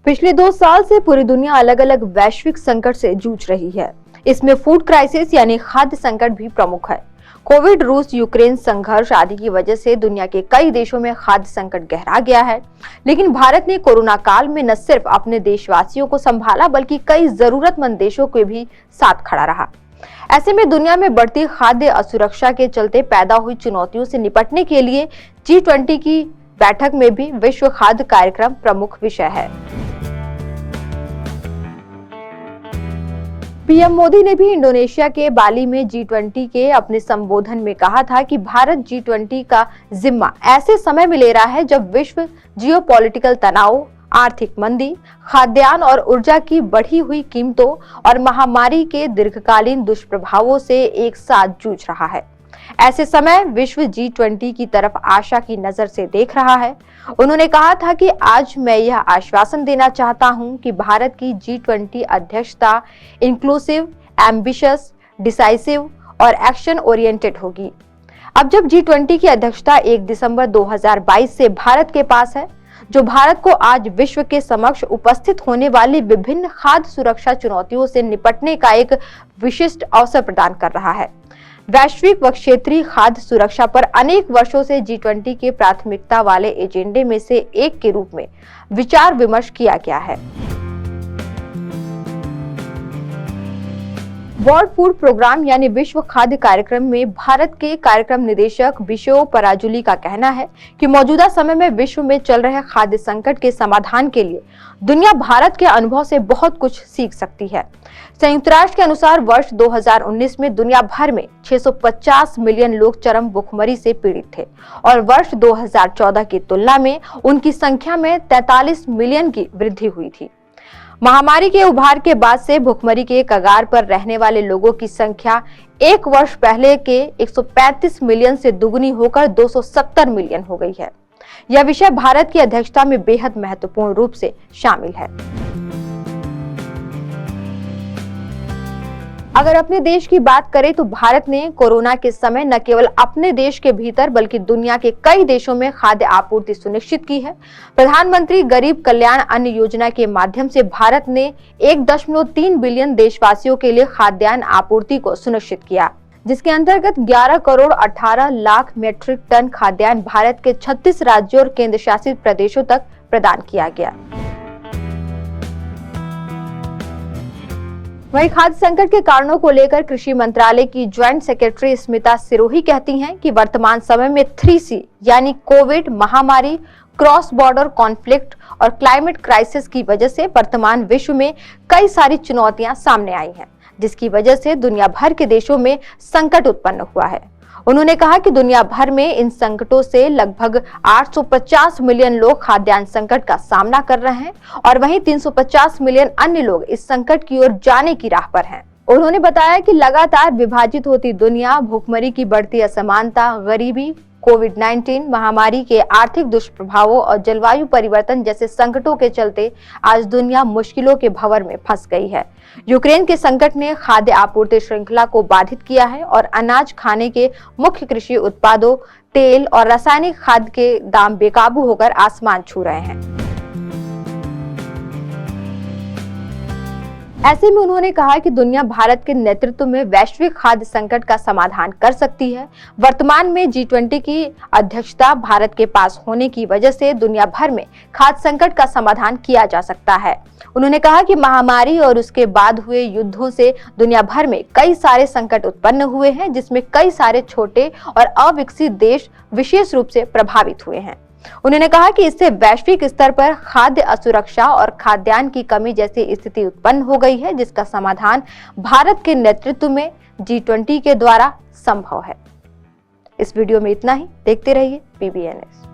पिछले 2 साल से पूरी दुनिया अलग अलग वैश्विक संकट से जूझ रही है। इसमें फूड क्राइसिस यानी खाद्य संकट भी प्रमुख है। कोविड, रूस यूक्रेन संघर्ष आदि की वजह से दुनिया के कई देशों में खाद्य संकट गहरा गया है। लेकिन भारत ने कोरोना काल में न सिर्फ अपने देशवासियों को संभाला बल्कि कई जरूरतमंद देशों के भी साथ खड़ा रहा। ऐसे में दुनिया में बढ़ती खाद्य असुरक्षा के चलते पैदा हुई चुनौतियों से निपटने के लिए G20 की बैठक में भी विश्व खाद्य कार्यक्रम प्रमुख विषय है। पीएम मोदी ने भी इंडोनेशिया के बाली में G20 के अपने संबोधन में कहा था कि भारत G20 का जिम्मा ऐसे समय में ले रहा है जब विश्व जियोपॉलिटिकल तनाव, आर्थिक मंदी, खाद्यान्न और ऊर्जा की बढ़ी हुई कीमतों और महामारी के दीर्घकालीन दुष्प्रभावों से एक साथ जूझ रहा है। ऐसे समय विश्व G20 की तरफ आशा की नजर से देख रहा है। उन्होंने कहा था कि आज मैं यह आश्वासन देना चाहता हूं कि भारत की G20 अध्यक्षता इंक्लूसिव, एम्बिशियस, डिसाइसिव और एक्शन ओरिएंटेड होगी। अब जब G20 की अध्यक्षता 1 दिसंबर 2022 से भारत के पास है, जो भारत को आज विश्व के समक्ष उपस्थित होने वाली विभिन्न खाद्य सुरक्षा चुनौतियों से निपटने का एक विशिष्ट अवसर प्रदान कर रहा है। वैश्विक व क्षेत्रीय खाद्य सुरक्षा पर अनेक वर्षों से G20 के प्राथमिकता वाले एजेंडे में से एक के रूप में विचार विमर्श किया गया है। वर्ल्ड फूड प्रोग्राम यानी विश्व खाद्य कार्यक्रम में भारत के कार्यक्रम निदेशक बिशो पराजुली का कहना है कि मौजूदा समय में विश्व में चल रहे खाद्य संकट के समाधान के लिए दुनिया भारत के अनुभव से बहुत कुछ सीख सकती है। संयुक्त राष्ट्र के अनुसार वर्ष 2019 में दुनिया भर में 650 मिलियन लोग चरम भुखमरी से पीड़ित थे और वर्ष 2014 की तुलना में उनकी संख्या में 43 मिलियन की वृद्धि हुई थी। महामारी के उभार के बाद से भुखमरी के कगार पर रहने वाले लोगों की संख्या एक वर्ष पहले के 135 मिलियन से दुगुनी होकर 270 मिलियन हो गई है। यह विषय भारत की अध्यक्षता में बेहद महत्वपूर्ण रूप से शामिल है। अगर अपने देश की बात करें तो भारत ने कोरोना के समय न केवल अपने देश के भीतर बल्कि दुनिया के कई देशों में खाद्य आपूर्ति सुनिश्चित की है। प्रधानमंत्री गरीब कल्याण अन्न योजना के माध्यम से भारत ने 1.3 बिलियन देशवासियों के लिए खाद्यान्न आपूर्ति को सुनिश्चित किया, जिसके अंतर्गत 11 करोड़ 18 लाख मीट्रिक टन खाद्यान्न भारत के 36 राज्यों और केंद्र शासित प्रदेशों तक प्रदान किया गया। वहीं खाद्य संकट के कारणों को लेकर कृषि मंत्रालय की ज्वाइंट सेक्रेटरी स्मिता सिरोही कहती हैं कि वर्तमान समय में 3C यानी कोविड, महामारी, क्रॉस बॉर्डर कॉन्फ्लिक्ट और क्लाइमेट क्राइसिस की वजह से वर्तमान विश्व में कई सारी चुनौतियां सामने आई हैं, जिसकी वजह से दुनिया भर के देशों में संकट उत्पन्न हुआ है। उन्होंने कहा कि दुनिया भर में इन संकटों से लगभग 850 मिलियन लोग खाद्यान्न संकट का सामना कर रहे हैं और वहीं 350 मिलियन अन्य लोग इस संकट की ओर जाने की राह पर हैं। उन्होंने बताया कि लगातार विभाजित होती दुनिया, भूखमरी की बढ़ती असमानता, गरीबी, कोविड-19 महामारी के आर्थिक दुष्प्रभावों और जलवायु परिवर्तन जैसे संकटों के चलते आज दुनिया मुश्किलों के भंवर में फंस गई है। यूक्रेन के संकट ने खाद्य आपूर्ति श्रृंखला को बाधित किया है और अनाज, खाने के मुख्य कृषि उत्पादों, तेल और रासायनिक खाद के दाम बेकाबू होकर आसमान छू रहे हैं। ऐसे में उन्होंने कहा कि दुनिया भारत के नेतृत्व में वैश्विक खाद्य संकट का समाधान कर सकती है। वर्तमान में G20 की अध्यक्षता भारत के पास होने की वजह से दुनिया भर में खाद्य संकट का समाधान किया जा सकता है। उन्होंने कहा कि महामारी और उसके बाद हुए युद्धों से दुनिया भर में कई सारे संकट उत्पन्न हुए हैं, जिसमें कई सारे छोटे और अविकसित देश विशेष रूप से प्रभावित हुए हैं। उन्होंने कहा कि इससे वैश्विक स्तर पर खाद्य असुरक्षा और खाद्यान्न की कमी जैसी स्थिति उत्पन्न हो गई है, जिसका समाधान भारत के नेतृत्व में G20 के द्वारा संभव है। इस वीडियो में इतना ही। देखते रहिए PBNS।